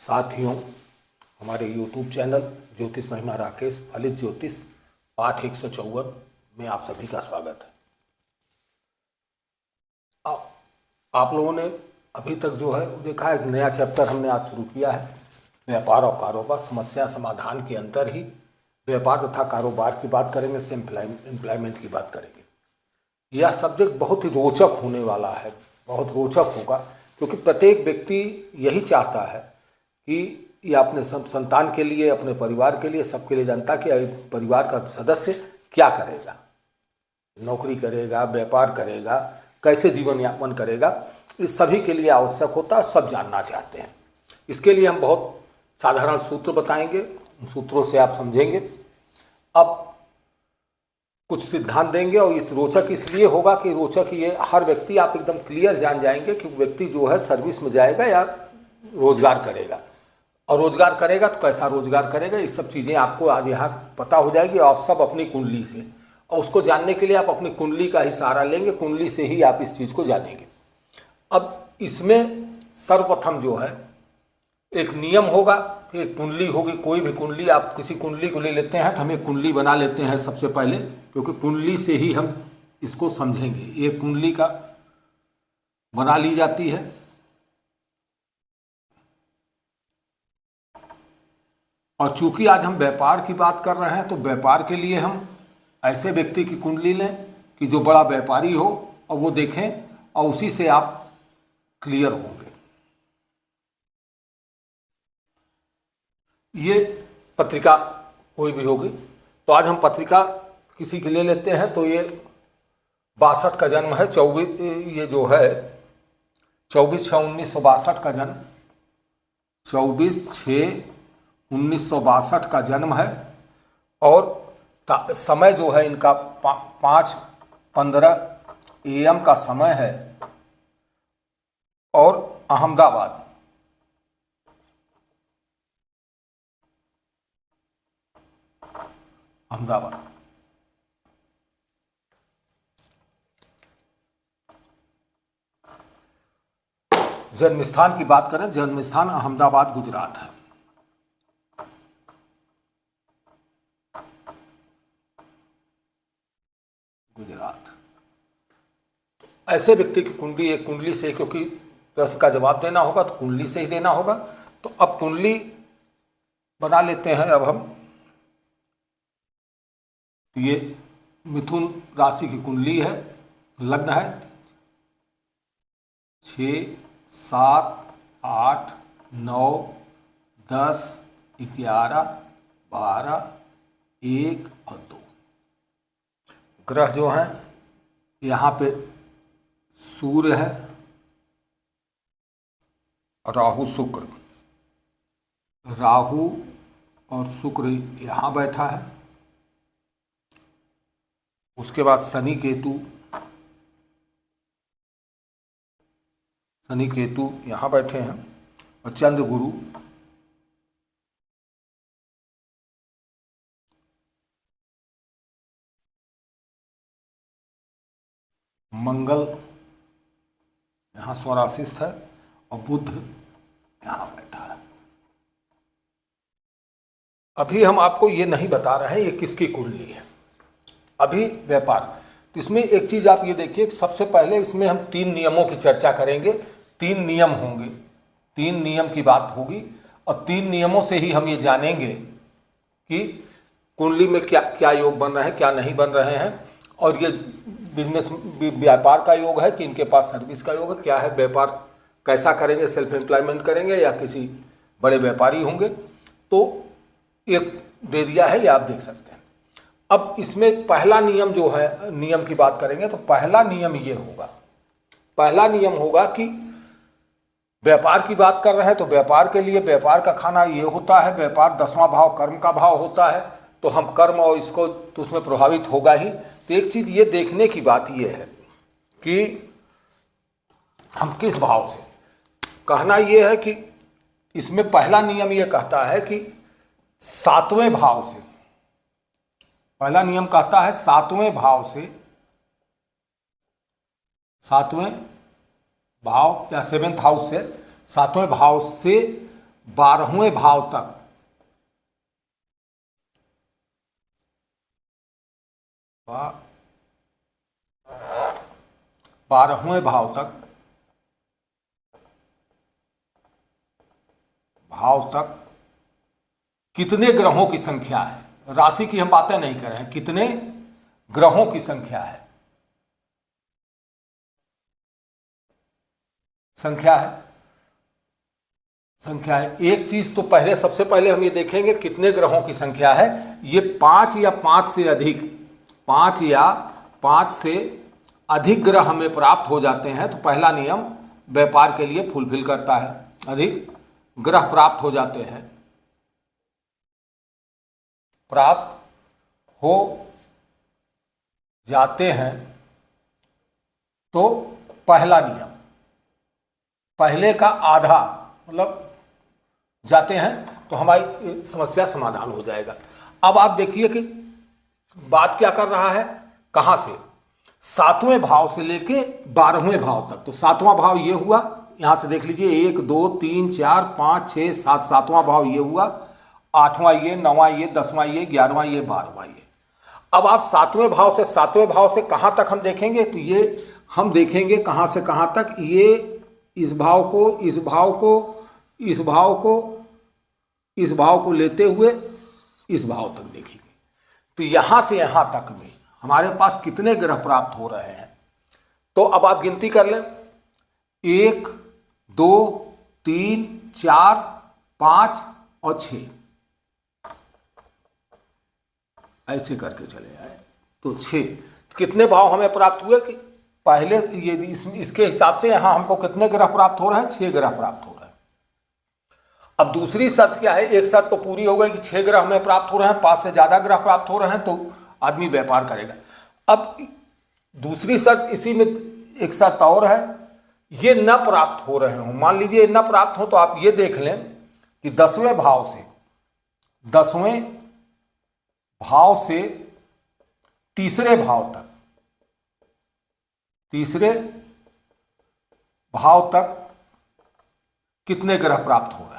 साथियों, हमारे YouTube channel ज्योतिष महिमा राकेश फलित ज्योतिष पाठ 154 में आप सभी का स्वागत है। आप लोगों ने अभी तक जो है देखा है, एक नया चैप्टर हमने आज शुरू किया है, व्यापार और कारोबार समस्या समाधान के अंदर ही व्यापार तथा कारोबार की बात करेंगे, से एम्प्लॉयमेंट की बात करेंगे। यह सब्जेक्ट बहुत ही रोचक होने वाला है, बहुत रोचक होगा, क्योंकि प्रत्येक व्यक्ति यही चाहता है कि ये अपने संतान के लिए, अपने परिवार के लिए, सबके लिए जानता कि परिवार का सदस्य क्या करेगा, नौकरी करेगा, व्यापार करेगा, कैसे जीवन यापन करेगा, इस सभी के लिए आवश्यक होता है, सब जानना चाहते हैं। इसके लिए हम बहुत साधारण सूत्र बताएंगे, उन सूत्रों से आप समझेंगे। अब कुछ सिद्धांत देंगे और ये रोचक इसलिए होगा कि रोचक ये हर व्यक्ति आप एकदम क्लियर जान जाएंगे कि व्यक्ति जो है सर्विस में जाएगा या रोजगार करेगा, और रोजगार करेगा तो कैसा रोजगार करेगा, ये सब चीज़ें आपको आज यहाँ पता हो जाएगी। आप सब अपनी कुंडली से, और उसको जानने के लिए आप अपनी कुंडली का ही सहारा लेंगे, कुंडली से ही आप इस चीज़ को जानेंगे। अब इसमें सर्वप्रथम जो है एक नियम होगा, एक कुंडली होगी, कोई भी कुंडली, आप किसी कुंडली को ले लेते हैं तो हम एक कुंडली बना लेते हैं सबसे पहले, क्योंकि कुंडली से ही हम इसको समझेंगे। एक कुंडली का बना ली जाती है। और चूंकि आज हम व्यापार की बात कर रहे हैं तो व्यापार के लिए हम ऐसे व्यक्ति की कुंडली लें कि जो बड़ा व्यापारी हो, और वो देखें और उसी से आप क्लियर होंगे। ये पत्रिका कोई भी होगी, तो आज हम पत्रिका किसी की ले लेते हैं। तो ये 62 का जन्म है, 24, ये जो है 24/6/1962 का जन्म, 24/6/1962 का जन्म है। और समय जो है इनका 5:15 AM का समय है, और अहमदाबाद, अहमदाबाद। जन्म स्थान की बात करें, जन्म स्थान अहमदाबाद गुजरात है। गुजरात। ऐसे व्यक्ति की कुंडली, एक कुंडली से, क्योंकि प्रश्न का जवाब देना होगा तो कुंडली से ही देना होगा। तो अब कुंडली बना लेते हैं। अब हम ये मिथुन राशि की कुंडली है, लग्न है 6, 7, 8, 9, 10, 11, 12, 1 और 2। ग्रह जो हैं यहाँ पे सूर्य है, राहु शुक्र, राहु और शुक्र यहाँ बैठा है। उसके बाद शनि केतु यहाँ बैठे हैं, और चंद्र गुरु मंगल यहाँ स्वराशिस्थ है, और बुध यहाँ बैठा है। अभी हम आपको ये नहीं बता रहे हैं ये किसकी कुंडली है, अभी व्यापार। तो इसमें एक चीज आप ये देखिए, सबसे पहले इसमें हम 3 नियमों की चर्चा करेंगे। 3 नियम होंगे, 3 नियम की बात होगी, और 3 नियमों से ही हम ये जानेंगे कि कुंडली में क्या क्या योग बन रहे हैं, क्या नहीं बन रहे हैं, और ये बिजनेस व्यापार का योग है कि इनके पास सर्विस का योग है, क्या है, व्यापार कैसा करेंगे, सेल्फ एम्प्लॉयमेंट करेंगे या किसी बड़े व्यापारी होंगे। तो एक दे दिया है, ये आप देख सकते हैं। अब इसमें पहला नियम जो है, नियम की बात करेंगे तो पहला नियम ये होगा, पहला नियम होगा कि व्यापार की बात कर रहे हैं तो व्यापार के लिए व्यापार का खाना ये होता है, व्यापार 10वां भाव कर्म का भाव होता है, तो हम कर्म और इसको तो उसमें प्रभावित होगा ही। तो एक चीज ये देखने की बात ये है कि हम किस भाव से, कहना ये है कि इसमें पहला नियम ये कहता है कि 7वें भाव से, पहला नियम कहता है 7वें भाव से, 7वें भाव या 7th हाउस से, 7वें भाव से 12वें भाव तक, बारहवें भाव तक कितने ग्रहों की संख्या है। राशि की हम बातें नहीं कर रहे हैं, कितने ग्रहों की संख्या है, संख्या है। एक चीज तो पहले, सबसे पहले हम ये देखेंगे कितने ग्रहों की संख्या है। ये 5 या 5 से अधिक, 5 या 5 से अधिक ग्रह हमें प्राप्त हो जाते हैं तो पहला नियम व्यापार के लिए फुलफिल करता है। अधिक ग्रह प्राप्त हो जाते हैं, प्राप्त हो जाते हैं तो पहला नियम, पहले का आधा मतलब जाते हैं तो हमारी समस्या समाधान हो जाएगा। अब आप देखिए कि बात क्या कर रहा है, कहां से, 7वें भाव से लेके 12वें भाव तक। तो 7वां भाव ये हुआ, यहां से देख लीजिए 1 2 3 4 5 6 7, 7वां भाव ये हुआ, 8वां ये, 9वां ये, 10वां ये, 11वां ये, 12वां ये। अब आप 7वें भाव से, 7वें भाव से कहां तक हम देखेंगे, तो ये हम देखेंगे कहां से कहां तक, ये इस भाव को, इस भाव को, इस भाव को, इस भाव को लेते हुए इस भाव तक देखेंगे। तो यहां से यहां तक में हमारे पास कितने ग्रह प्राप्त हो रहे हैं। तो अब आप गिनती कर लें, 1 2 3 4 5 और 6, ऐसे करके चले आए तो 6। कितने भाव हमें प्राप्त हुए कि पहले ये इसके हिसाब से यहां हमको कितने ग्रह प्राप्त हो रहे हैं, 6 ग्रह प्राप्त हो रहे हैं। अब दूसरी शर्त क्या है, एक शर्त तो पूरी हो गई कि 6 ग्रह हमें प्राप्त हो रहे हैं, 5 से ज्यादा ग्रह प्राप्त हो रहे हैं तो आदमी व्यापार करेगा। अब दूसरी शर्त, इसी में एक शर्त और है, ये न प्राप्त हो रहे हो, मान लीजिए न प्राप्त हो तो आप ये देख लें कि 10वें भाव से, 10वें भाव से तीसरे भाव तक, तीसरे भाव तक कितने ग्रह प्राप्त हो रहे हैं।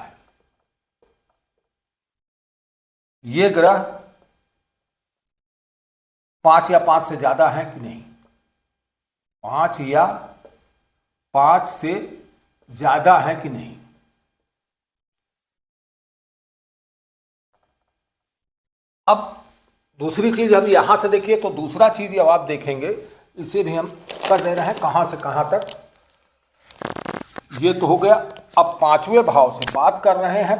ये ग्रह 5 या 5 से ज्यादा है कि नहीं, 5 या 5 से ज्यादा है कि नहीं। अब दूसरी चीज हम यहां से देखिए, तो दूसरा चीज अब आप देखेंगे, इसे भी हम कर दे रहे हैं कहां से कहां तक। ये तो हो गया। अब 5वें भाव से बात कर रहे हैं,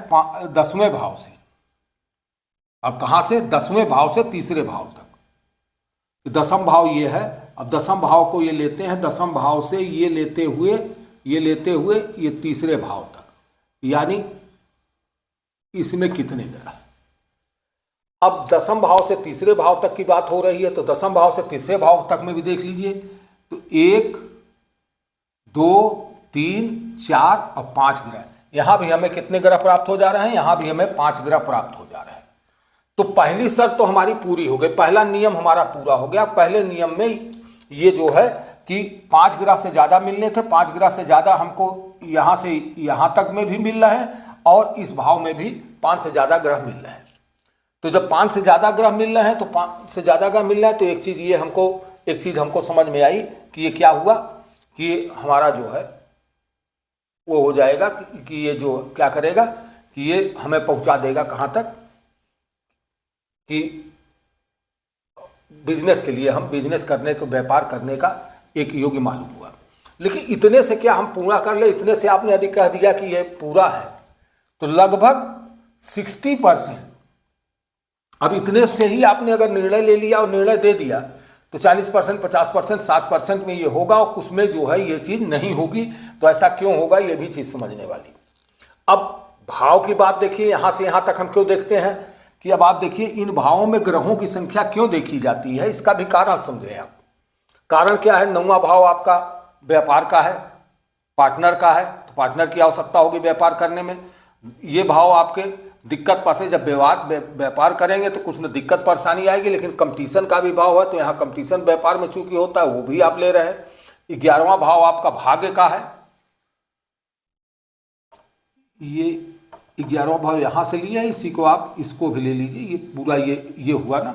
10वें भाव से। अब कहां से, 10वें भाव से तीसरे भाव तक। 10वां भाव ये है, अब 10वां भाव को ये लेते हैं, 10वां भाव से ये लेते हुए ये तीसरे भाव तक, यानी इसमें कितने ग्रह। अब 10वां भाव से तीसरे भाव तक की बात हो रही है, तो 10वां भाव से तीसरे भाव तक में भी देख लीजिए, तो 1 2 3 4 और 5 ग्रह। यहां भी हमें कितने ग्रह प्राप्त हो जा रहे हैं, यहां भी हमें 5 ग्रह प्राप्त हो जा रहे हैं। तो पहली शर्त तो हमारी पूरी हो गई, पहला नियम हमारा पूरा हो गया। पहले नियम में ये जो है कि 5 ग्रह से ज्यादा मिलने थे, 5 ग्रह से ज्यादा हमको यहां से यहां तक में भी मिल रहे हैं और इस भाव में भी 5 से ज्यादा ग्रह मिल रहे हैं। तो जब 5 से ज्यादा ग्रह मिल रहे हैं, तो 5 से ज्यादा ग्रह मिल रहा है, तो एक चीज हमको समझ में आई कि ये क्या हुआ कि हमारा जो है वो हो जाएगा कि ये जो क्या करेगा कि ये हमें पहुंचा देगा कहां तक, कि बिजनेस के लिए, हम बिजनेस करने को, व्यापार करने का एक योग्य मालूम हुआ। लेकिन इतने से क्या हम पूरा कर ले, इतने से आपने यदि कह दिया कि ये पूरा है, तो लगभग 60%, अब इतने से ही आपने अगर निर्णय ले लिया और निर्णय दे दिया तो 40%, 50%, 60% में ये होगा और उसमें जो है ये चीज नहीं होगी। तो ऐसा क्यों होगा, ये भी चीज समझने वाली। अब भाव की बात देखिए, यहां से यहां तक हम क्यों देखते हैं कि अब आप देखिए इन भावों में ग्रहों की संख्या क्यों देखी जाती है, इसका भी कारण समझे आप। कारण क्या है, 9वां भाव आपका व्यापार का है, पार्टनर का है, तो पार्टनर की आवश्यकता होगी व्यापार करने में। ये भाव आपके दिक्कत पर से, जब व्यापार करेंगे तो कुछ न दिक्कत परेशानी आएगी, लेकिन कंपटीशन का भी भाव है, तो यहाँ कंपटीशन व्यापार में चूंकि होता है वो भी आप ले रहे हैं। 11वां भाव आपका भाग्य का है, ये 11वां भाव यहाँ से लिया, इसी को आप इसको भी ले लीजिए, ये पूरा ये हुआ ना।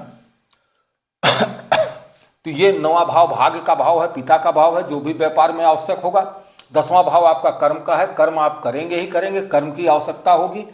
तो ये 9वां भाव भाग्य का भाव है, पिता का भाव है, जो भी व्यापार में आवश्यक होगा। 10वां भाव आपका कर्म का है, कर्म आप करेंगे ही करेंगे, कर्म की आवश्यकता होगी।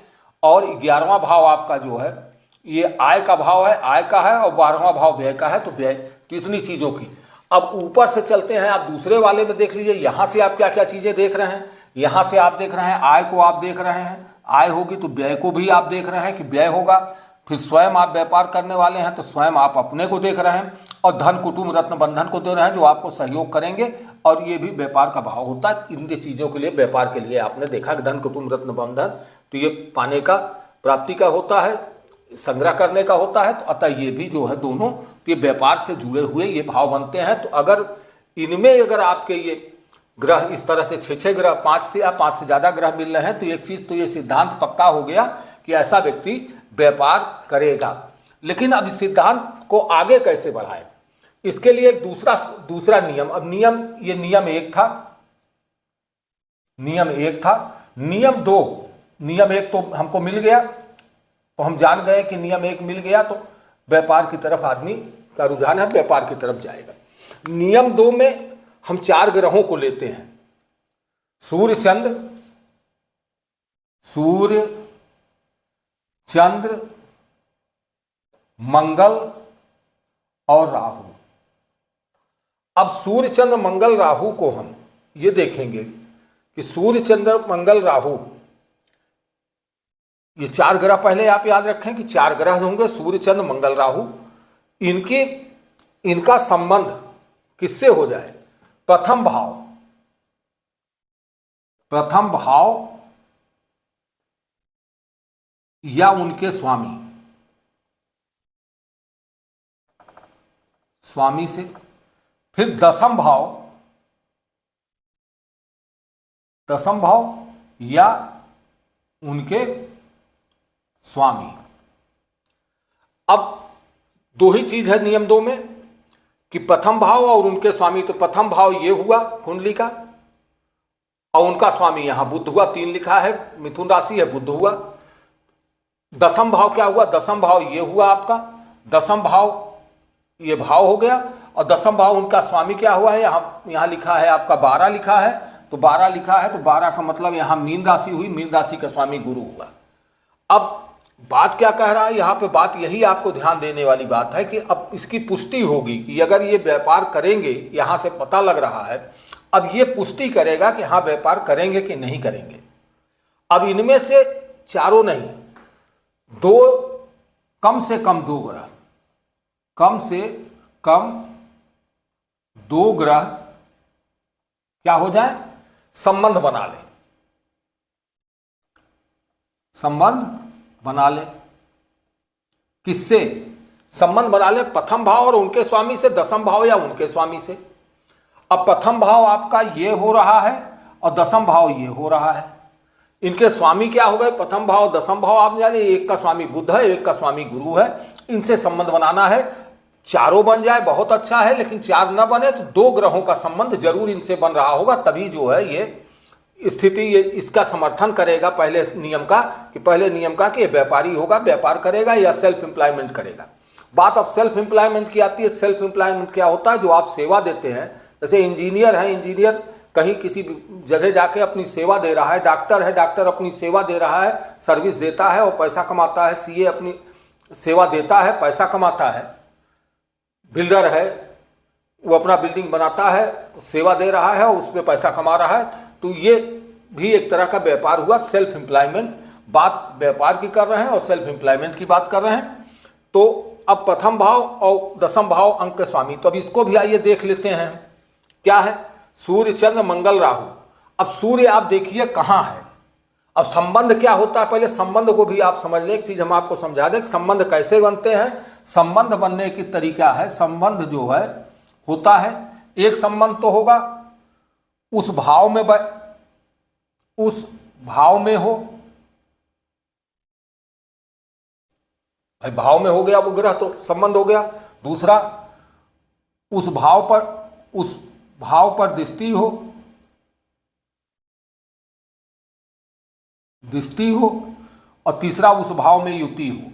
और 11वां भाव आपका जो है ये आय का भाव है, आय का है, और 12वां भाव व्यय का है, तो व्यय, तो इतनी चीज़ों की। अब ऊपर से चलते हैं, आप दूसरे वाले में देख लीजिए, यहाँ से आप क्या क्या चीज़ें देख रहे हैं। यहाँ से आप देख रहे हैं आय को, आप देख रहे हैं आय होगी, तो व्यय को भी आप देख रहे हैं कि व्यय होगा। फिर स्वयं आप व्यापार करने वाले हैं तो स्वयं आप अपने को देख रहे हैं, और धन कुटुंब रत्न बंधन को दे रहे हैं जो आपको सहयोग करेंगे, और ये भी व्यापार का भाव होता है। इन चीज़ों के लिए, व्यापार के लिए आपने देखा कि धन कुटुंब रत्न बंधन, तो ये पाने का, प्राप्ति का होता है, संग्रह करने का होता है। तो अतः ये भी जो है दोनों, तो ये व्यापार से जुड़े हुए ये भाव बनते हैं। तो अगर इनमें अगर आपके ये ग्रह इस तरह से 6 ग्रह, 5 से या 5 से ज़्यादा ग्रह मिल रहे हैं, तो एक चीज़ तो ये सिद्धांत पक्का हो गया कि ऐसा व्यक्ति व्यापार करेगा। लेकिन अब इस सिद्धांत को आगे कैसे बढ़ाएं, इसके लिए एक दूसरा नियम। अब ये नियम 1 था, नियम 2, नियम 1 तो हमको मिल गया, तो हम जान गए कि नियम 1 मिल गया तो व्यापार की तरफ आदमी का रुझान है, व्यापार की तरफ जाएगा। नियम 2 में हम 4 ग्रहों को लेते हैं, सूर्य चंद्र मंगल और राहु। अब सूर्य चंद्र मंगल राहु को हम ये देखेंगे कि सूर्य चंद्र मंगल राहु, ये 4 ग्रह पहले आप याद रखें कि 4 ग्रह होंगे, सूर्य चंद्र मंगल राहु। इनका संबंध किससे हो जाए? प्रथम भाव या उनके स्वामी से। फिर दसम भाव या उनके स्वामी। अब 2 ही चीज है नियम 2 में कि प्रथम भाव और उनके स्वामी। तो प्रथम भाव ये हुआ कुंडली का, और उनका स्वामी यहां बुध हुआ, 3 लिखा है, मिथुन राशि है, बुध हुआ। दसम भाव क्या हुआ? दसम भाव ये हुआ आपका, दसम भाव ये भाव हो गया, और दसम भाव उनका स्वामी क्या हुआ है? यहाँ लिखा है आपका 12 लिखा है, तो 12 लिखा है, तो 12 का मतलब यहाँ मीन राशि हुई, मीन राशि का स्वामी गुरु हुआ। अब बात क्या कह रहा है यहाँ पे? बात यही आपको ध्यान देने वाली बात है कि अब इसकी पुष्टि होगी कि अगर ये व्यापार करेंगे, यहाँ से पता लग रहा है, अब ये पुष्टि करेगा कि हाँ व्यापार करेंगे कि नहीं करेंगे। अब इनमें से चारों नहीं, 2 कम से कम 2 ग्रह, कम से कम 2 ग्रह क्या हो जाए? संबंध बना ले, संबंध बना ले। किससे संबंध बना ले? प्रथम भाव और उनके स्वामी से, दसम भाव या उनके स्वामी से। अब प्रथम भाव आपका ये हो रहा है और दसम भाव ये हो रहा है, इनके स्वामी क्या हो गए? प्रथम भाव दसम भाव। आप जाने एक का स्वामी बुध है, एक का स्वामी गुरु है, इनसे संबंध बनाना है। चारों बन जाए बहुत अच्छा है, लेकिन 4 न बने तो 2 ग्रहों का संबंध जरूर इनसे बन रहा होगा, तभी जो है ये स्थिति ये इसका समर्थन करेगा पहले नियम का, कि पहले नियम का कि ये व्यापारी होगा, व्यापार करेगा या सेल्फ एम्प्लॉयमेंट करेगा। बात अब सेल्फ एम्प्लॉयमेंट की आती है। सेल्फ एम्प्लॉयमेंट क्या होता है? जो आप सेवा देते हैं, जैसे इंजीनियर है, इंजीनियर कहीं किसी जगह जाके अपनी सेवा दे रहा है, डॉक्टर है, डॉक्टर अपनी सेवा दे रहा है, सर्विस देता है और पैसा कमाता है, सीए अपनी सेवा देता है, पैसा कमाता है, बिल्डर है वो अपना बिल्डिंग बनाता है, सेवा दे रहा है और उसमें पैसा कमा रहा है, तो ये भी एक तरह का व्यापार हुआ, सेल्फ एम्प्लॉयमेंट। बात व्यापार की कर रहे हैं और सेल्फ एम्प्लॉयमेंट की बात कर रहे हैं। तो अब प्रथम भाव और दसम भाव अंक के स्वामी, तो अब इसको भी आइए देख लेते हैं क्या है। सूर्य चंद्र मंगल राहु। अब सूर्य आप देखिए कहाँ है। अब संबंध क्या होता है? पहले संबंध को भी आप समझ लें। एक चीज हम आपको समझा दें, संबंध कैसे बनते हैं। संबंध बनने की तरीका है, संबंध जो है होता है, एक संबंध तो होगा उस भाव में हो, भाई भाव में हो गया वो ग्रह तो संबंध हो गया। दूसरा उस भाव पर दृष्टि हो, और तीसरा उस भाव में युति हो,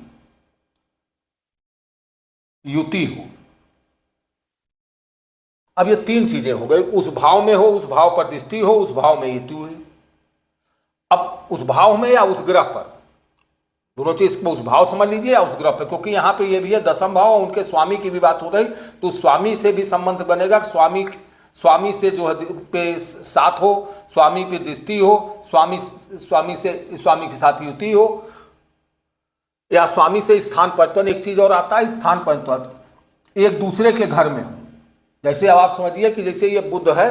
युति हो। अब ये तीन चीजें हो गई, उस भाव में हो, उस भाव पर दृष्टि हो, उस भाव में युति हुई। अब उस भाव में या उस ग्रह पर, दोनों चीज को उस भाव समझ लीजिए या उस ग्रह पर, क्योंकि यहाँ पे ये भी है दसम भाव, उनके स्वामी की भी बात हो रही, तो स्वामी से भी संबंध बनेगा। स्वामी से जो है पे साथ हो, स्वामी पे दृष्टि हो, स्वामी के साथ युति हो, या स्वामी से स्थान परिवर्तन, एक चीज और आता है स्थान परिवर्तन, एक दूसरे के घर में हो। जैसे अब आप समझिए कि जैसे ये बुध है,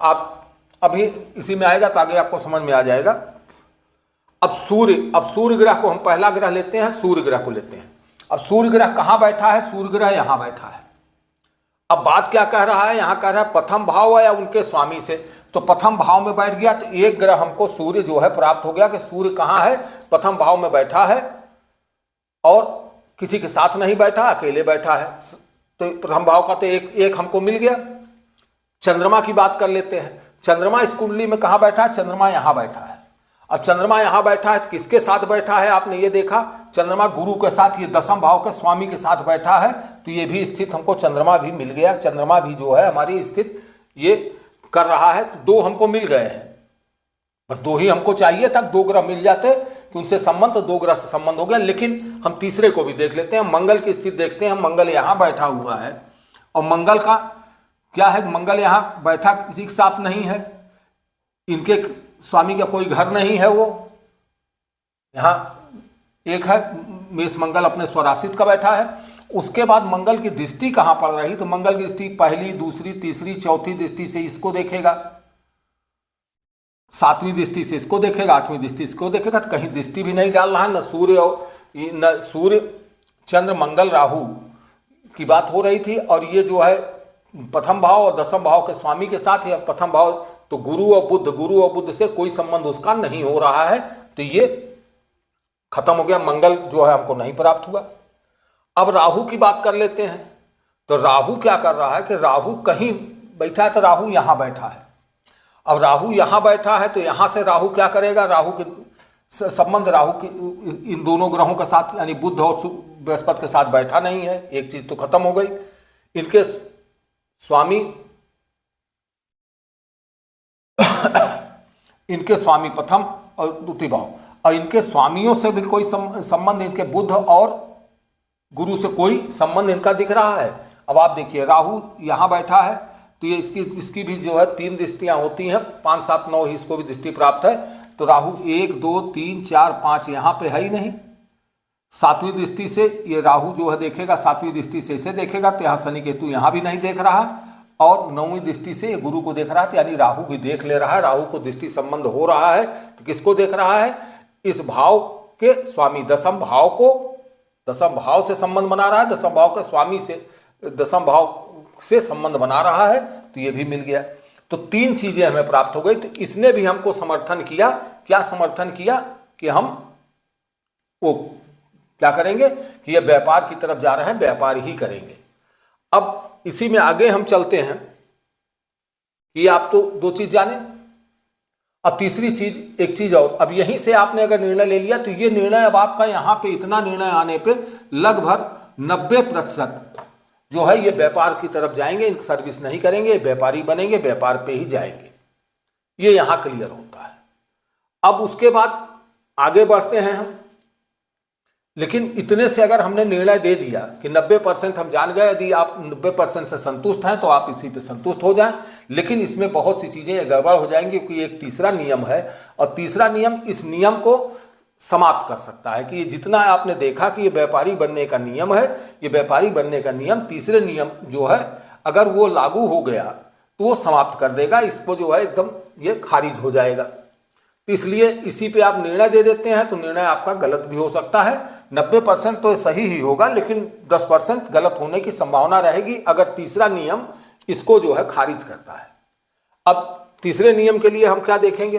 आप अभी इसी में आएगा तो आगे आपको समझ में आ जाएगा। अब सूर्य ग्रह को हम पहला ग्रह लेते हैं, सूर्य ग्रह को लेते हैं। अब सूर्य ग्रह कहाँ बैठा है? सूर्य ग्रह यहाँ बैठा है। अब बात क्या कह रहा है? यहाँ कह रहा है प्रथम भाव या उनके स्वामी से, तो प्रथम भाव में बैठ गया तो एक ग्रह हमको सूर्य जो है प्राप्त हो गया कि सूर्य कहाँ है? प्रथम भाव में बैठा है और किसी के साथ नहीं बैठा, अकेले बैठा है, तो प्रथम भाव का तो एक हमको मिल गया। चंद्रमा की बात कर लेते हैं। चंद्रमा इस कुंडली में कहाँ बैठा है? चंद्रमा यहाँ बैठा है। अब चंद्रमा यहाँ बैठा है, किसके साथ बैठा है? आपने ये देखा, चंद्रमा गुरु के साथ, ये दसम भाव के स्वामी के साथ बैठा है, तो ये भी स्थित हमको चंद्रमा भी मिल गया। चंद्रमा भी जो है हमारी स्थित ये कर रहा है, तो दो हमको मिल गए हैं। बस दो ही हमको चाहिए था, दो ग्रह मिल जाते कि उनसे संबंध, तो दो ग्रह से संबंध हो गया। लेकिन हम तीसरे को भी देख लेते हैं, मंगल की स्थिति देखते हैं। मंगल यहाँ बैठा हुआ है और मंगल का क्या है? मंगल यहाँ बैठा किसी के साथ नहीं है, इनके स्वामी का कोई घर नहीं है, वो यहाँ एक है मेष मंगल अपने स्वराशित का बैठा है। उसके बाद मंगल की दृष्टि कहाँ पड़ रही? तो मंगल की दृष्टि पहली, दूसरी, तीसरी, चौथी दृष्टि से इसको देखेगा, सातवीं दृष्टि से इसको देखेगा, आठवीं दृष्टि इसको देखेगा। तो कहीं दृष्टि भी नहीं डाल रहा है, न सूर्य चंद्र मंगल राहु की बात हो रही थी, और ये जो है प्रथम भाव और दसम भाव के स्वामी के साथ, या प्रथम भाव तो गुरु और बुध से कोई संबंध उसका नहीं हो रहा है, तो ये खत्म हो गया। मंगल जो है हमको नहीं प्राप्त हुआ। अब राहु की बात कर लेते हैं। तो राहु क्या कर रहा है कि राहु कहीं बैठा है, तो राहु यहाँ बैठा है। अब राहु यहाँ बैठा है तो यहाँ से राहु क्या करेगा? राहु के संबंध राहु की इन दोनों ग्रहों के साथ, यानी बुध और बृहस्पति के साथ बैठा नहीं है, एक चीज तो खत्म हो गई। इनके स्वामी प्रथम और द्वितीय भाव, और इनके स्वामियों से भी कोई संबंध, इनके बुध और गुरु से कोई संबंध इनका दिख रहा है। अब आप देखिए, राहु यहाँ बैठा है तो ये इसकी भी जो है तीन दृष्टियां होती हैं, 5, 7, 9 ही इसको भी दृष्टि प्राप्त है। तो राहु 1, 2, 3, 4, 5 यहाँ पे है ही नहीं। सातवीं दृष्टि से ये राहु जो है देखेगा, सातवीं दृष्टि से इसे देखेगा, तो यहाँ शनि केतु यहाँ भी नहीं देख रहा, और 9वीं दृष्टि से ये गुरु को देख रहा है, यानी राहु भी देख ले रहा है। राहु को दृष्टि संबंध हो रहा है, तो किसको देख रहा है? इस भाव के स्वामी दसम भाव को, दसम भाव से संबंध बना रहा है, दसम भाव के स्वामी से दसम भाव से संबंध बना रहा है, तो ये भी मिल गया। तो तीन चीजें हमें प्राप्त हो गई। तो इसने भी हमको समर्थन किया, क्या समर्थन किया? कि हम वो क्या करेंगे कि ये व्यापार की तरफ जा रहे हैं, व्यापार ही करेंगे। अब इसी में आगे हम चलते हैं कि आप तो दो चीज जाने, अब तीसरी चीज, एक चीज और। अब यहीं से आपने अगर निर्णय ले लिया तो ये निर्णय अब आपका यहाँ पे इतना निर्णय आने पे लगभग 90% जो है ये व्यापार की तरफ जाएंगे, सर्विस नहीं करेंगे, व्यापारी बनेंगे, व्यापार पे ही जाएंगे। ये यहाँ क्लियर होता है। अब उसके बाद आगे बढ़ते हैं हम। लेकिन इतने से अगर हमने निर्णय दे दिया कि 90% हम जान गए, यदि आप 90% से संतुष्ट हैं तो आप इसी पे संतुष्ट हो जाएं। लेकिन इसमें बहुत सी चीजें गड़बड़ हो जाएंगी, क्योंकि एक तीसरा नियम है, और तीसरा नियम इस नियम को समाप्त कर सकता है। कि ये जितना आपने देखा कि ये व्यापारी बनने का नियम है, ये व्यापारी बनने का नियम, तीसरे नियम जो है अगर वो लागू हो गया तो वो समाप्त कर देगा, इसको जो है एकदम ये खारिज हो जाएगा। तो इसलिए इसी पे आप निर्णय दे देते हैं तो निर्णय आपका गलत भी हो सकता है। 90% तो सही ही होगा, लेकिन 10% गलत होने की संभावना रहेगी अगर तीसरा नियम इसको जो है खारिज करता है। अब तीसरे नियम के लिए हम क्या देखेंगे?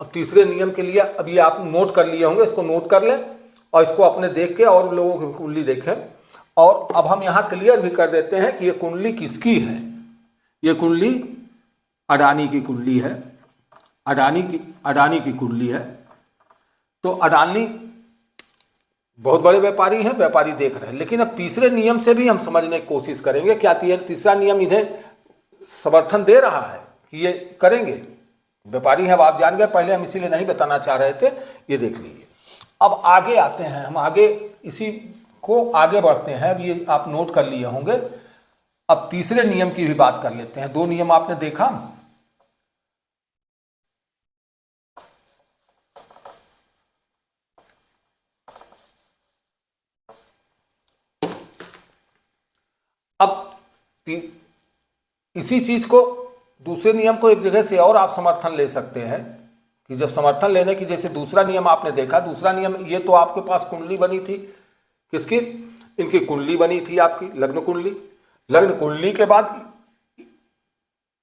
अब तीसरे नियम के लिए अभी आप नोट कर लिए होंगे, इसको नोट कर लें और इसको अपने देख के और लोगों की कुंडली देखें। और अब हम यहाँ क्लियर भी कर देते हैं कि ये कुंडली किसकी है। ये कुंडली अडानी की कुंडली है, अडानी की कुंडली है। तो अडानी बहुत बड़े व्यापारी हैं, व्यापारी देख रहे हैं। लेकिन अब तीसरे नियम से भी हम समझने की कोशिश करेंगे। क्या तीसरा नियम इन्हें समर्थन दे रहा है कि ये करेंगे? व्यापारी हैं, अब आप जान गए, पहले हम इसीलिए नहीं बताना चाह रहे थे, ये देख लीजिए। अब आगे आते हैं, हम आगे इसी को आगे बढ़ते हैं। अब ये आप नोट कर लिए होंगे। अब तीसरे नियम की भी बात कर लेते हैं। दो नियम आपने देखा, अब इसी चीज को, दूसरे नियम को एक जगह से और आप समर्थन ले सकते हैं कि जब समर्थन लेने की, जैसे दूसरा नियम आपने देखा, दूसरा नियम ये तो आपके पास कुंडली बनी थी, किसकी? इनकी कुंडली बनी थी, आपकी लग्न कुंडली। लग्न कुंडली के बाद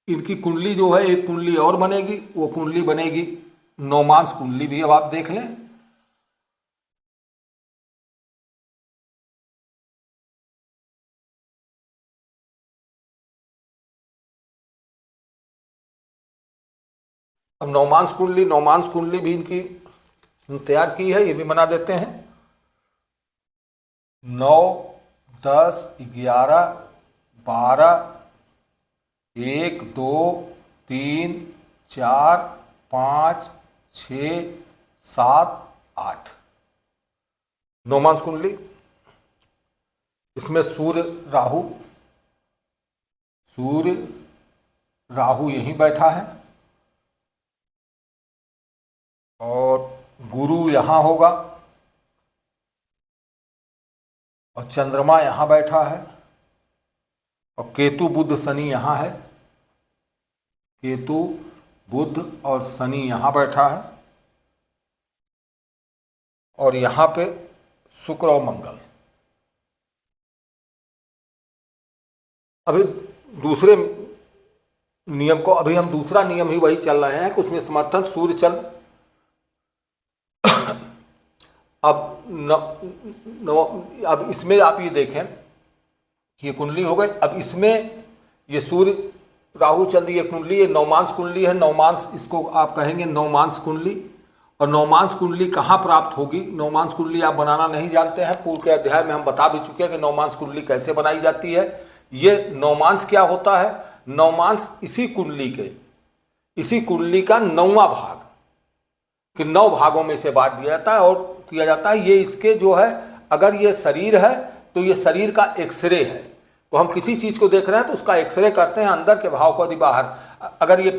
इनकी कुंडली जो है, एक कुंडली और बनेगी, वो कुंडली बनेगी नवमांस कुंडली भी। अब आप देख लें, अब नवमांस कुंडली भी इनकी तैयार की है, ये भी बना देते हैं। 9, 10, 11, 12, 1, 2, 3, 4, 5, 6, 7, 8 नवमांस कुंडली। इसमें सूर्य राहु यहीं बैठा है, और गुरु यहां होगा, और चंद्रमा यहां बैठा है, और केतु बुध शनि यहां है। केतु बुध और शनि यहां बैठा है, और यहां पे शुक्र और मंगल। अभी दूसरे नियम को, अभी हम दूसरा नियम ही वही चल रहे हैं कि उसमें समर्थन सूर्य चंद्र। अब इसमें आप ये देखें कि ये कुंडली हो गई। अब इसमें ये सूर्य राहु चंद्र, ये कुंडली, ये नवमांस कुंडली है। नवमांस, इसको आप कहेंगे नवमांस कुंडली। और नवमांस कुंडली कहाँ प्राप्त होगी? नवमांस कुंडली आप बनाना नहीं जानते हैं, पूर्व के अध्याय में हम बता भी चुके हैं कि नवमांस कुंडली कैसे बनाई जाती है। ये नवमांस क्या होता है? नवमांस इसी कुंडली का 9वां भाग, कि 9 भागों में से बांट दिया जाता है और किया जाता है। ये इसके जो है, अगर ये शरीर है तो ये शरीर का एक्सरे है। तो हम किसी चीज को देख रहे हैं तो उसका एक्सरे करते हैं, अंदर के भाव को यदि बाहर। अगर ये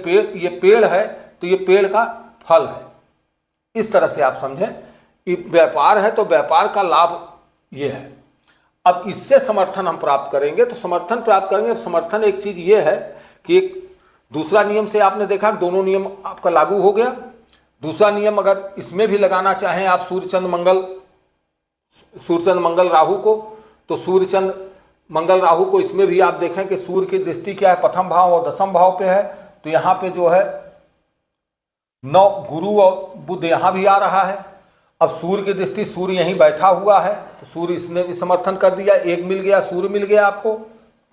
पेड़ है तो ये पेड़ का फल है। इस तरह से आप समझें कि व्यापार है तो व्यापार का लाभ ये है। अब इससे समर्थन हम प्राप्त करेंगे, तो समर्थन प्राप्त करेंगे। अब समर्थन एक चीज ये है कि एक दूसरा नियम से आपने देखा दोनों नियम आपका लागू हो गया। दूसरा नियम अगर इसमें भी लगाना चाहें आप सूर्य चंद्र मंगल राहु को, तो सूर्य चंद्र मंगल राहु को इसमें भी आप देखें कि सूर्य की दृष्टि क्या है, प्रथम भाव और दसम भाव पे है। तो यहाँ पे जो है 9 गुरु और बुध यहाँ भी आ रहा है। अब सूर्य की दृष्टि, सूर्य यहीं बैठा हुआ है, तो सूर्य इसने भी समर्थन कर दिया। एक मिल गया, सूर्य मिल गया आपको।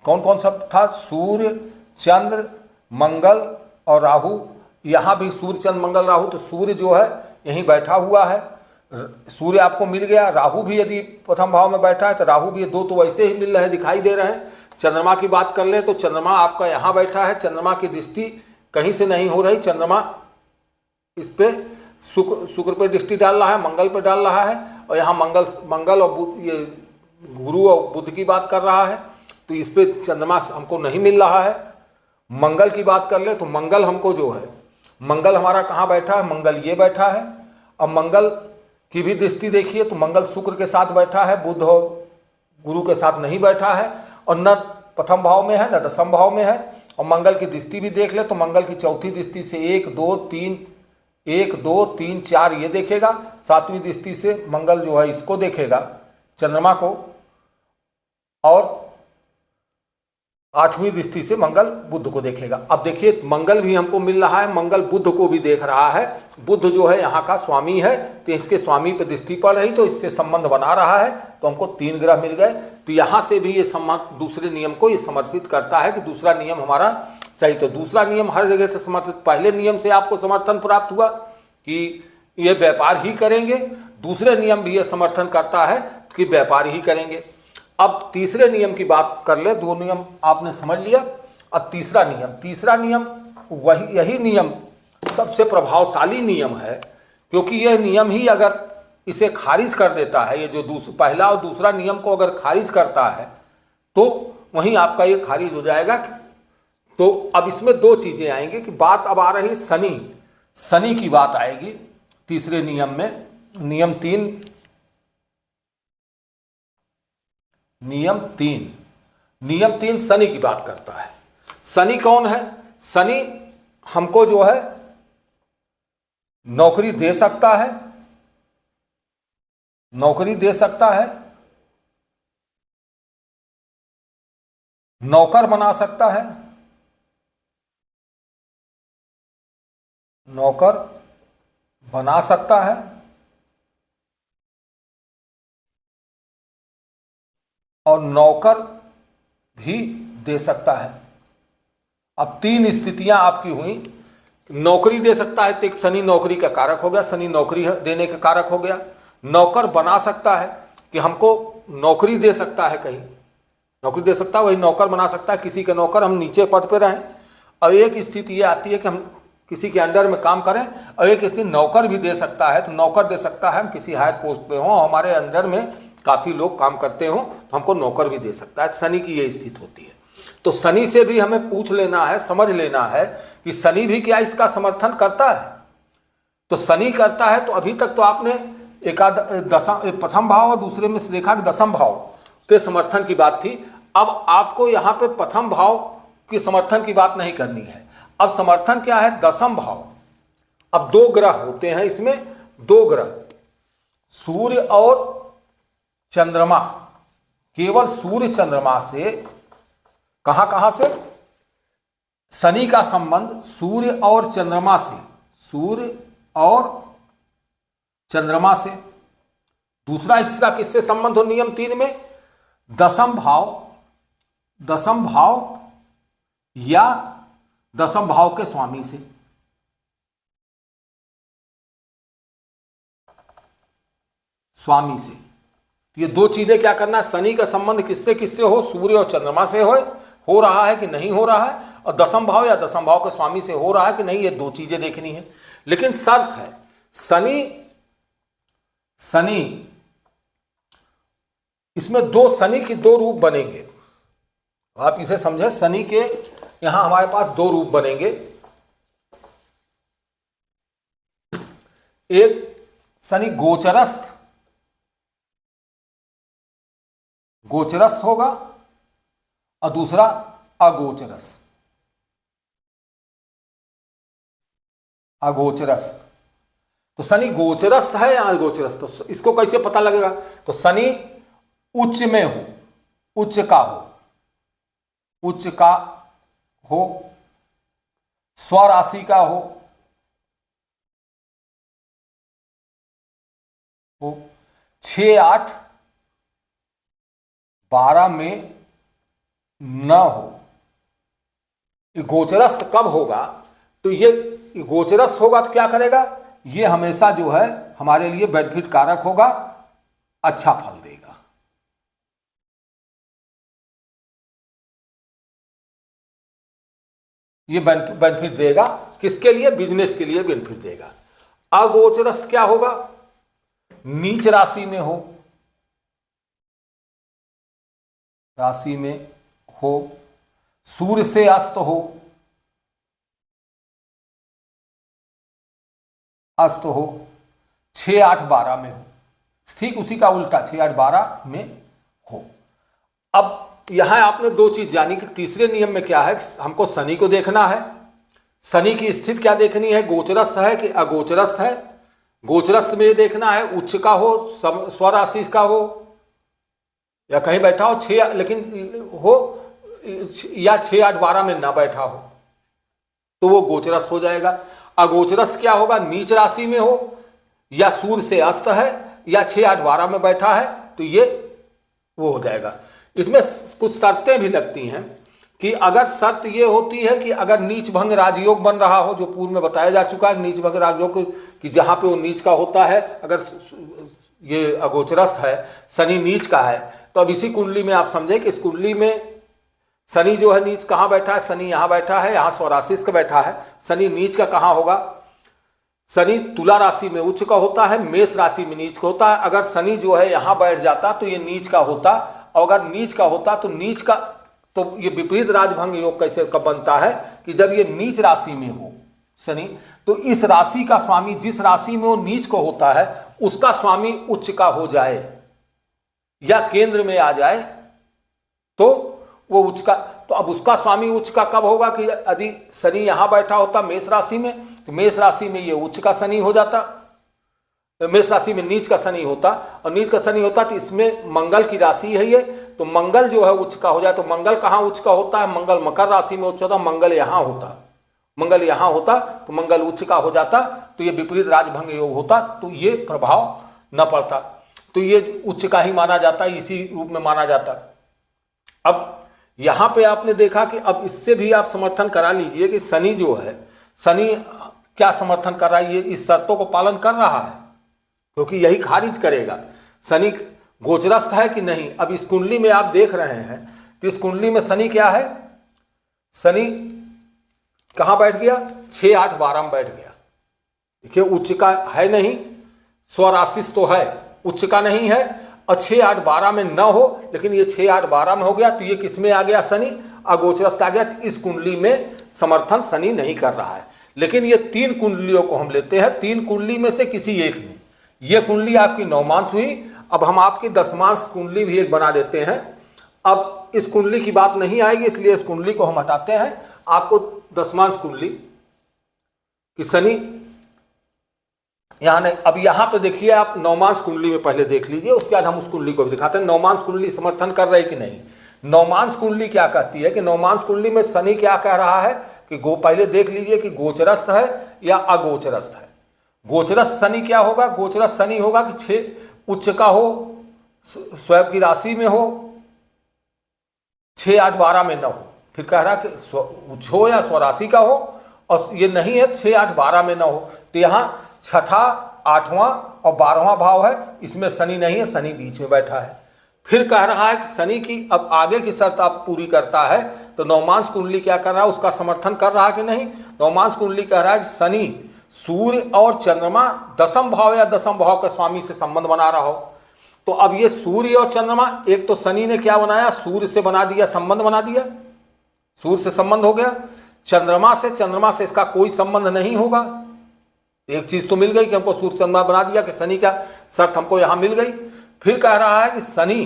कौन कौन सा था? सूर्य चंद्र मंगल और राहु। यहाँ भी सूर्य चंद्र मंगल राहु, तो सूर्य जो है यहीं बैठा हुआ है। सूर्य आपको मिल गया। राहु भी यदि प्रथम भाव में बैठा है तो राहु भी, 2 तो वैसे ही मिल रहे हैं, दिखाई दे रहे हैं। चंद्रमा की बात कर ले तो चंद्रमा आपका यहाँ बैठा है। चंद्रमा की दृष्टि कहीं से नहीं हो रही, चंद्रमा इस पे शुक्र पे दृष्टि डाल रहा है, मंगल पे डाल रहा है। और यहाँ मंगल और बुध, ये गुरु और बुध की बात कर रहा है, तो इस पे चंद्रमा हमको नहीं मिल रहा है। मंगल की बात कर ले तो मंगल हमको जो है, मंगल हमारा कहाँ बैठा है? मंगल ये बैठा है। अब मंगल की भी दृष्टि देखिए तो मंगल शुक्र के साथ बैठा है, बुध और गुरु के साथ नहीं बैठा है, और न प्रथम भाव में है न दसम भाव में है। और मंगल की दृष्टि भी देख ले तो मंगल की चौथी दृष्टि से 1 2 3 4 ये देखेगा। 7वीं दृष्टि से मंगल जो है इसको देखेगा, चंद्रमा को, और 8वीं दृष्टि से मंगल बुध को देखेगा। अब देखिए मंगल भी हमको मिल रहा है, मंगल बुध को भी देख रहा है। बुध जो है यहाँ का स्वामी है, तो इसके स्वामी पे दृष्टि पड़ रही, तो इससे संबंध बना रहा है। तो हमको 3 ग्रह मिल गए। तो यहाँ से भी ये दूसरे नियम को ये समर्पित करता है कि दूसरा नियम हमारा सही। तो दूसरा नियम हर जगह से समर्थित, पहले नियम से आपको समर्थन प्राप्त हुआ कि ये व्यापार ही करेंगे, दूसरे नियम भी ये समर्थन करता है कि व्यापार ही करेंगे। अब तीसरे नियम की बात कर ले, दो नियम आपने समझ लिया। अब तीसरा नियम यही नियम सबसे प्रभावशाली नियम है, क्योंकि यह नियम ही अगर इसे खारिज कर देता है, ये जो पहला और दूसरा नियम को अगर खारिज करता है तो वहीं आपका ये खारिज हो जाएगा। तो अब इसमें दो चीजें आएंगी कि बात अब आ रही शनि की बात आएगी तीसरे नियम में। नियम तीन शनि की बात करता है। शनि कौन है? शनि हमको जो है नौकरी दे सकता है, नौकर बना सकता है, और नौकर भी दे सकता है। अब तीन स्थितियां आपकी हुई। नौकरी दे सकता है तो शनि नौकरी का कारक हो गया, शनि नौकरी देने का कारक हो गया। नौकर बना सकता है कि हमको नौकरी दे सकता है, कहीं नौकरी दे सकता है, वही नौकर बना सकता है, किसी के नौकर हम नीचे पद पे रहें। और एक स्थिति ये आती है कि हम किसी के अंडर में काम करें, और एक स्थिति नौकर भी दे सकता है। तो नौकर दे सकता है हम किसी हायर पोस्ट पे हों, हमारे अंडर में काफ़ी लोग काम करते हों, तो हमको नौकर भी दे सकता है। शनि की ये स्थिति होती है। तो शनि से भी हमें पूछ लेना है, समझ लेना है कि शनि भी क्या इसका समर्थन करता है। तो शनि करता है, तो अभी तक तो आपने प्रथम भाव और दूसरे में से देखा कि दशम भाव के समर्थन की बात थी। अब आपको यहाँ पे प्रथम भाव की समर्थन की बात नहीं करनी है। अब समर्थन क्या है? दशम भाव। अब दो ग्रह होते हैं इसमें, दो ग्रह, सूर्य और चंद्रमा। केवल सूर्य चंद्रमा से, कहां से? शनि का संबंध सूर्य और चंद्रमा से, दूसरा इसका किससे संबंध हो? नियम 3 में दशम भाव या दशम भाव के स्वामी से। ये दो चीजें क्या करना है? शनि का संबंध किससे हो? सूर्य और चंद्रमा से हो रहा है कि नहीं हो रहा है, और दशम भाव या दशम भाव के स्वामी से हो रहा है कि नहीं, ये दो चीजें देखनी है। लेकिन शर्त है, शनि इसमें शनि के दो रूप बनेंगे। आप इसे समझे, शनि के यहां हमारे पास दो रूप बनेंगे। एक शनि गोचरस्थ होगा, और दूसरा अगोचरस्थ। तो शनि गोचरस्थ है या अगोचरस्थ? तो इसको कैसे पता लगेगा? तो शनि उच्च में हो, उच्च का हो, स्वराशि का हो 6, 8, 12 में न हो। गोचरस्थ कब होगा? तो ये गोचरस्थ होगा तो क्या करेगा? ये हमेशा जो है हमारे लिए बेनिफिट कारक होगा, अच्छा फल देगा। ये बेनिफिट देगा किसके लिए? बिजनेस के लिए बेनिफिट देगा। अगोचरस्थ क्या होगा? नीच राशि में हो, सूर्य से अस्त हो, 6, 8, 12 में हो। ठीक उसी का उल्टा 6, 8, 12 में हो। अब यहां आपने दो चीज जानी कि तीसरे नियम में क्या है, हमको शनि को देखना है। शनि की स्थिति क्या देखनी है? गोचरस्थ है कि अगोचरस्थ है? गोचरस्थ में ये देखना है उच्च का हो, स्वराशि का हो, या कहीं बैठा हो 6 लेकिन हो, या 6, 8, 12 में ना बैठा हो, तो वो गोचरस्थ हो जाएगा। अगोचरस्थ क्या होगा? नीच राशि में हो, या सूर्य से अस्त है, या 6, 8, 12 में बैठा है, तो ये वो हो जाएगा। इसमें कुछ शर्तें भी लगती हैं कि अगर शर्त ये होती है कि अगर नीच भंग राजयोग बन रहा हो, जो पूर्व में बताया जा चुका है, नीच भंग राजयोग कि जहाँ पे वो नीच का होता है, अगर ये अगोचरस्थ है, शनि नीच का है, तो अब इसी कुंडली में आप समझे कि इस कुंडली में शनि जो है नीच कहाँ बैठा है, शनि यहाँ बैठा है, यहाँ स्वराशि का बैठा है। शनि नीच का कहाँ होगा, शनि तुला राशि में उच्च का होता है, मेष राशि में नीच का होता है। अगर शनि जो है यहाँ बैठ जाता तो ये नीच का होता, और अगर नीच का होता तो नीच का, तो ये विपरीत राजभंग योग कैसे कब बनता है कि जब ये नीच राशि में हो शनि, तो इस राशि का स्वामी, जिस राशि में वो नीच को होता है, उसका स्वामी उच्च का हो जाए या केंद्र में आ जाए तो वो उच्च का, तो अब उसका स्वामी उच्च का कब होगा कि यदि शनि यहां बैठा होता मेष राशि में, तो मेष राशि में ये उच्च का शनि हो जाता, मेष राशि में नीच का शनि होता, और नीच का शनि होता तो इसमें मंगल की राशि है ये, तो मंगल जो है उच्च का हो जाए। तो मंगल कहाँ उच्च का होता है, मंगल मकर राशि में उच्च होता, मंगल यहाँ होता, मंगल यहाँ होता तो मंगल उच्च का हो जाता, तो ये विपरीत राजभंग योग होता, तो ये प्रभाव न पड़ता, तो ये उच्च का ही माना जाता, इसी रूप में माना जाता। अब यहां पे आपने देखा कि अब इससे भी आप समर्थन करा लीजिए कि शनि जो है, शनि क्या समर्थन कर रहा है, ये इस शर्तों को पालन कर रहा है, क्योंकि यही खारिज करेगा शनि गोचरस्थ है कि नहीं। अब इस कुंडली में आप देख रहे हैं तो इस कुंडली में शनि क्या है, शनि कहां बैठ गया, 6, 8, 12 में बैठ गया। देखिए उच्च का है नहीं, स्वराशिस तो है, उच्च का नहीं है, और 6, 8, 12 में न हो, लेकिन ये 6, 8, 12 में हो गया, तो ये किस में आ गया, शनि अगोचरस्थ आ गया। तो इस कुंडली में समर्थन शनि नहीं कर रहा है। लेकिन ये 3 कुंडलियों को हम लेते हैं, 3 कुंडली में से किसी एक में, ये कुंडली आपकी नवमांश हुई। अब हम आपकी दशमांश कुंडली भी एक बना देते हैं। अब इस कुंडली की बात नहीं आएगी, इसलिए इस कुंडली को हम हटाते हैं। आपको दशमांश कुंडली कि शनि यहां नहीं, अब यहां पे देखिए आप नवमांश कुंडली में पहले देख लीजिए, उसके बाद हम उस कुंडली को भी दिखाते हैं नवमांश कुंडली समर्थन कर रही कि नहीं। नवमांश कुंडली क्या कहती है कि नवमांश कुंडली में शनि क्या कह रहा है कि पहले देख लीजिए कि गोचरस्थ है या अगोचरस्थ है। गोचरस्थ शनि क्या होगा, गोचरस्थ शनि होगा कि 6 उच्च का हो, स्वयं की राशि में हो, 6, 8, 12 में न हो। फिर कह रहा कि उच्च हो या स्वराशि का हो, और ये नहीं है 6, 8, 12 में न हो। तो यहाँ 6ठा, 8वां और 12वां भाव है, इसमें शनि नहीं है, शनि बीच में बैठा है। फिर कह रहा है कि शनि की अब आगे की शर्त आप पूरी करता है, तो नवमांश कुंडली क्या कर रहा है, उसका समर्थन कर रहा है कि नहीं। नवमांश कुंडली कह रहा है कि शनि सूर्य और चंद्रमा दशम भाव या दशम भाव के स्वामी से संबंध बना रहा हो। तो अब ये सूर्य और चंद्रमा, एक तो शनि ने क्या बनाया, सूर्य से बना दिया, संबंध बना दिया, सूर्य से संबंध हो गया। चंद्रमा से इसका कोई संबंध नहीं होगा। एक चीज तो मिल गई कि हमको सूर्य चंद्रमा बना दिया कि शनि का शर्त हमको यहां मिल गई। फिर कह रहा है कि शनि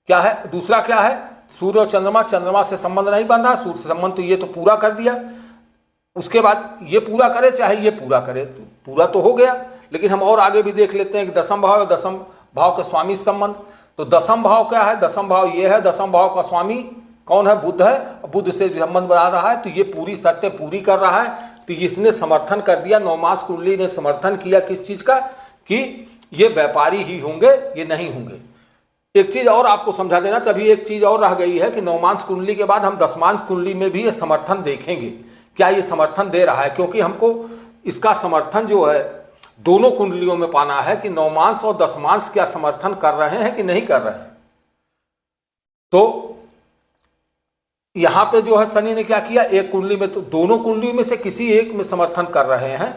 क्या है, दूसरा क्या है, सूर्य और चंद्रमा से संबंध नहीं बन रहा, सूर्य से संबंध तो ये तो पूरा कर दिया। उसके बाद ये पूरा करे चाहे ये पूरा करे, तो पूरा तो हो गया। लेकिन हम और आगे भी देख लेते हैं कि दशम भाव और दशम भाव के स्वामी संबंध। तो दशम भाव क्या है, दशम भाव ये है, दशम भाव का स्वामी कौन है, बुध है, बुध से संबंध बना रहा है, तो ये पूरी शर्तें पूरी कर रहा है। तो इसने समर्थन कर दिया, नवमांश कुंडली ने समर्थन किया किस चीज का, कि ये व्यापारी ही होंगे, ये नहीं होंगे। एक चीज और आपको समझा देना, तभी एक चीज और रह गई है कि नवमांश कुंडली के बाद हम दशमांश कुंडली में भी ये समर्थन देखेंगे, क्या ये समर्थन दे रहा है, क्योंकि हमको इसका समर्थन जो है दोनों कुंडलियों में पाना है कि नवमांश और दशमांश क्या समर्थन कर रहे हैं कि नहीं कर रहे हैं। तो यहां पे जो है शनि ने क्या किया, एक कुंडली में, तो दोनों कुंडली में से किसी एक में समर्थन कर रहे हैं,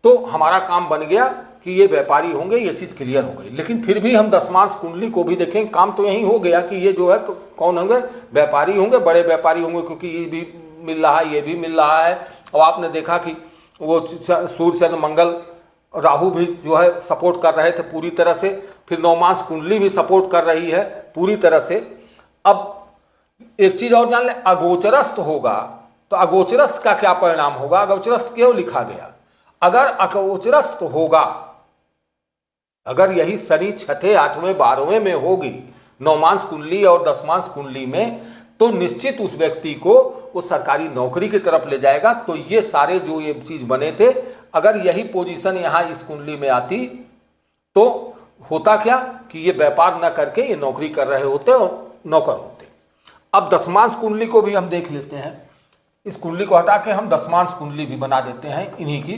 तो हमारा काम बन गया कि ये व्यापारी होंगे, ये चीज क्लियर हो गई। लेकिन फिर भी हम दशमांश कुंडली को भी देखें, काम तो यही हो गया कि ये जो है कौन होंगे, व्यापारी होंगे, बड़े व्यापारी होंगे, क्योंकि ये भी मिल रहा है, ये भी मिल रहा है। और आपने देखा कि वो सूर्य चंद्र मंगल राहु भी जो है सपोर्ट कर रहे थे पूरी तरह से, फिर नवमांश कुंडली भी सपोर्ट कर रही है पूरी तरह से। अब एक चीज और जान ले, अगोचरस्थ होगा तो अगोचरस्थ का क्या परिणाम होगा, अगोचरस्थ क्यों लिखा गया, अगर अगोचरस्थ होगा, अगर यही शनि 6ठे, 8वें, 12वें में होगी नवमांश कुंडली और दशमांश कुंडली में, तो निश्चित उस व्यक्ति को वो सरकारी नौकरी की तरफ ले जाएगा। तो ये सारे जो ये चीज बने थे, अगर यही पोजीशन यहां इस कुंडली में आती तो होता क्या कि ये व्यापार न करके ये नौकरी कर रहे होते और नौकर होते। अब दशमांश कुंडली को भी हम देख लेते हैं, इस कुंडली को हटा के हम दशमांश कुंडली भी बना देते हैं इन्हीं की।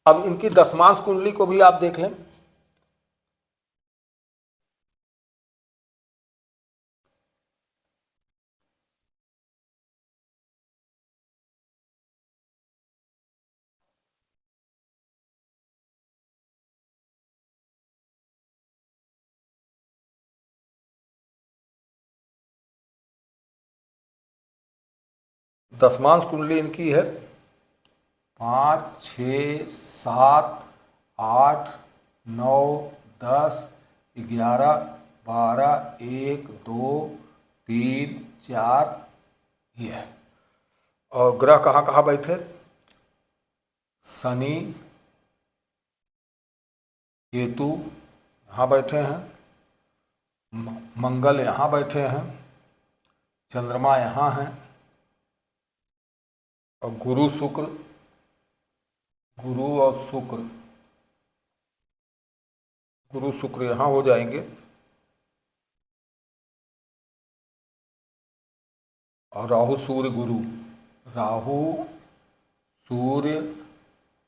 अब इनकी दशमांश कुंडली को भी आप देख लें। दशमांश कुंडली इनकी है 5, 6, 7, 8, 9, 10, 11, 12, 1, 2, 3, 4 ये है। और ग्रह कहाँ कहाँ बैठे? शनि, केतु यहाँ बैठे हैं, मंगल यहाँ बैठे हैं, चंद्रमा यहाँ हैं, और गुरु और शुक्र यहाँ हो जाएंगे, और राहु सूर्य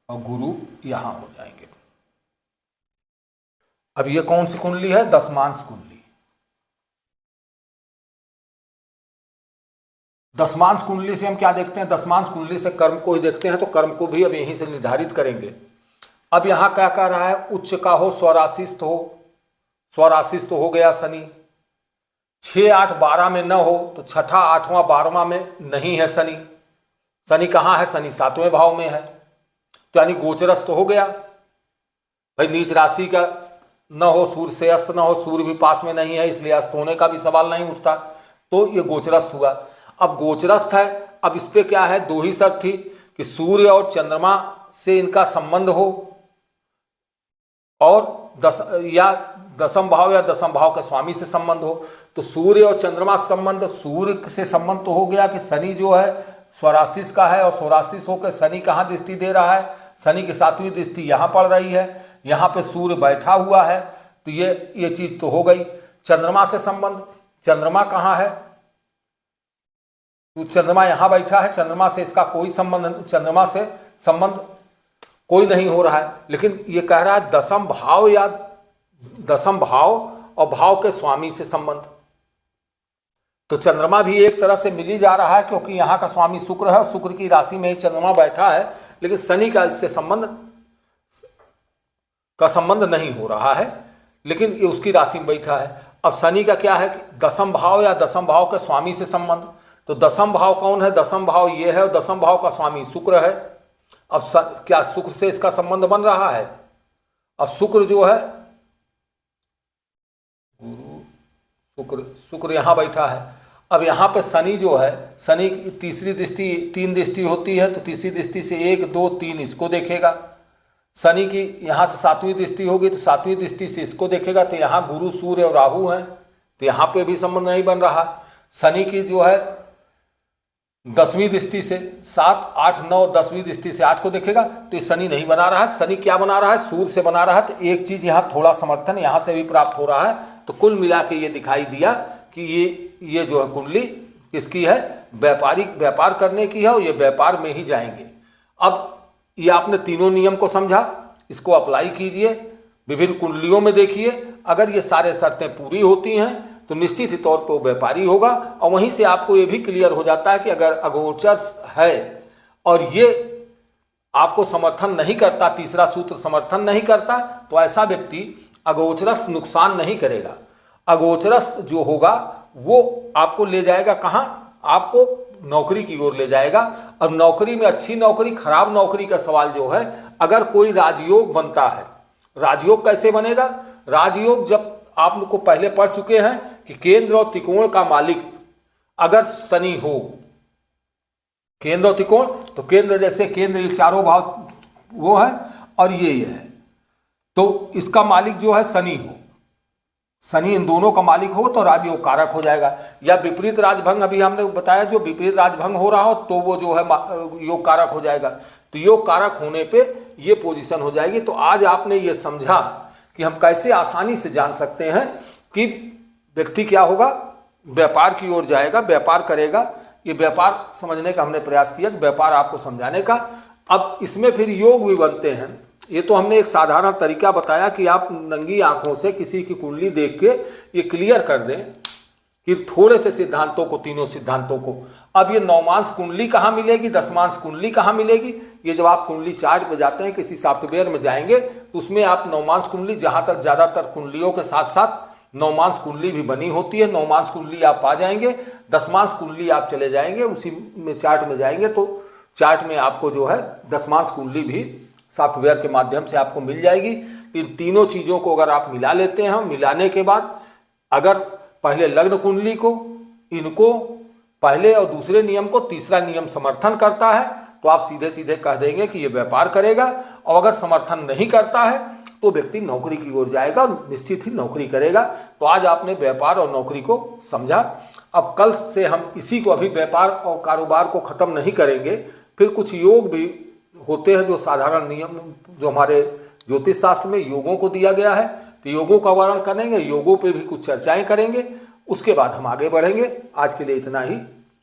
और गुरु यहाँ हो जाएंगे। अब ये कौन सी कुंडली है? दशमांश कुंडली। दशमांश कुंडली से हम क्या देखते हैं? दशमांश कुंडली से कर्म को ही देखते हैं, तो कर्म को भी अब यहीं से निर्धारित करेंगे। अब यहाँ क्या कह रहा है? उच्च का हो, स्वराशिस्थ हो गया शनि। 6, 8, 12 में न हो तो 6, 8वां 12वां में नहीं है शनि। शनि कहाँ है? शनि 7वें भाव में है, तो यानी गोचरस्थ हो गया। भाई नीच राशि का न हो, सूर्य से अस्त न हो, सूर्य भी पास में नहीं है, इसलिए अस्त होने का भी सवाल नहीं उठता, तो ये गोचरस्थ हुआ। अब गोचरस्थ है, अब इस पे क्या है? 2 ही शर्त थी कि सूर्य और चंद्रमा से इनका संबंध हो, और दसम भाव या दसम भाव के स्वामी से संबंध हो। तो सूर्य और चंद्रमा संबंध, सूर्य से संबंध तो हो गया कि शनि जो है स्वराशिस का है, और स्वराशिस होकर शनि कहाँ दृष्टि दे रहा है? शनि की 7वीं दृष्टि यहाँ पड़ रही है, यहाँ पे सूर्य बैठा हुआ है, तो ये चीज तो हो गई। चंद्रमा से संबंध, चंद्रमा कहाँ है? तो चंद्रमा यहाँ बैठा है, चंद्रमा से इसका कोई संबंध, चंद्रमा से संबंध कोई नहीं हो रहा है। लेकिन ये कह रहा है दसम भाव और भाव के स्वामी से संबंध। तो चंद्रमा भी एक तरह से मिल ही जा रहा है, क्योंकि यहाँ का स्वामी शुक्र है, और शुक्र की राशि में ही चंद्रमा बैठा है, लेकिन शनि का इससे संबंध नहीं हो रहा है, लेकिन ये उसकी राशि में बैठा है। अब शनि का क्या है कि दसम भाव या दसम भाव के स्वामी से संबंध। तो दसम भाव कौन है? दसम भाव ये है, और दसम भाव का स्वामी शुक्र है। अब क्या शुक्र से इसका संबंध बन रहा है? अब शुक्र जो है, शुक्र यहाँ बैठा है। अब यहाँ पे शनि जो है, शनि की तीसरी दृष्टि, 3 दृष्टि होती है, तो तीसरी दृष्टि से 1, 2, 3 इसको देखेगा। शनि की यहाँ से 7वीं दृष्टि होगी, तो 7वीं दृष्टि से इसको देखेगा, तो यहाँ गुरु, सूर्य और राहु हैं, तो यहाँ पे भी संबंध नहीं बन रहा। शनि की जो है 10वीं दृष्टि से 7, 8, 9, 10वीं दृष्टि से 8 को देखेगा, तो ये शनि नहीं बना रहा है। शनि क्या बना रहा है? सूर्य से बना रहा है। तो एक चीज यहाँ थोड़ा समर्थन यहाँ से भी प्राप्त हो रहा है। तो कुल मिला के ये दिखाई दिया कि ये जो है कुंडली किसकी है? व्यापार करने की है, और ये व्यापार में ही जाएंगे। अब ये आपने तीनों नियम को समझा, इसको अप्लाई कीजिए, विभिन्न कुंडलियों में देखिए, अगर ये सारे शर्तें पूरी होती हैं तो निश्चित ही तौर पर वो व्यापारी होगा। और वहीं से आपको ये भी क्लियर हो जाता है कि अगर अगोचर है और ये आपको समर्थन नहीं करता, तीसरा सूत्र समर्थन नहीं करता, तो ऐसा व्यक्ति अगोचरस्थ नुकसान नहीं करेगा। अगोचरस्थ जो होगा वो आपको ले जाएगा कहाँ? आपको नौकरी की ओर ले जाएगा। अब नौकरी में अच्छी नौकरी, खराब नौकरी का सवाल जो है, अगर कोई राजयोग बनता है, राजयोग कैसे बनेगा? राजयोग जब आप लोग को पहले पढ़ चुके हैं कि केंद्र और त्रिकोण का मालिक अगर शनि हो, केंद्र और त्रिकोण, तो केंद्र जैसे केंद्र ये चारों भाव वो है, और ये है, तो इसका मालिक जो है शनि हो, शनि इन दोनों का मालिक हो तो राजयोग कारक हो जाएगा। या विपरीत राजभंग, अभी हमने बताया जो विपरीत राजभंग हो रहा हो तो वो जो है योग कारक हो जाएगा। तो योग कारक होने पे ये पोजीशन हो जाएगी। तो आज आपने ये समझा कि हम कैसे आसानी से जान सकते हैं कि व्यक्ति क्या होगा, व्यापार की ओर जाएगा, व्यापार करेगा। ये व्यापार समझने का हमने प्रयास किया, व्यापार आपको समझाने का। अब इसमें फिर योग भी बनते हैं। ये तो हमने एक साधारण तरीका बताया कि आप नंगी आंखों से किसी की कुंडली देख के ये क्लियर कर दें कि थोड़े से सिद्धांतों को, तीनों सिद्धांतों को। अब ये नवमांश कुंडली कहाँ मिलेगी, दशमांश कुंडली कहाँ मिलेगी, ये जब आप कुंडली चार्ट पे जाते हैं, किसी सॉफ्टवेयर में जाएंगे तो उसमें आप नवमांश कुंडली, जहाँ तक ज़्यादातर कुंडलियों के साथ साथ नवमांश कुंडली भी बनी होती है, नवमांश कुंडली आप पा जाएंगे। दशमांश कुंडली आप चले जाएंगे, उसी में चार्ट में जाएंगे तो चार्ट में आपको जो है दशमांश कुंडली भी सॉफ्टवेयर के माध्यम से आपको मिल जाएगी। इन तीनों चीज़ों को अगर आप मिला लेते हैं, मिलाने के बाद अगर पहले लग्न कुंडली को, इनको पहले और दूसरे नियम को तीसरा नियम समर्थन करता है तो आप सीधे सीधे कह देंगे कि ये व्यापार करेगा। और अगर समर्थन नहीं करता है तो व्यक्ति नौकरी की ओर जाएगा, निश्चित ही नौकरी करेगा। तो आज आपने व्यापार और नौकरी को समझा। अब कल से हम इसी को, अभी व्यापार और कारोबार को ख़त्म नहीं करेंगे, फिर कुछ योग भी होते हैं जो साधारण नियम, जो हमारे ज्योतिष शास्त्र में योगों को दिया गया है, तो योगों का वर्णन करेंगे, योगों पे भी कुछ चर्चाएं करेंगे, उसके बाद हम आगे बढ़ेंगे। आज के लिए इतना ही,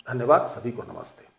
धन्यवाद, सभी को नमस्ते।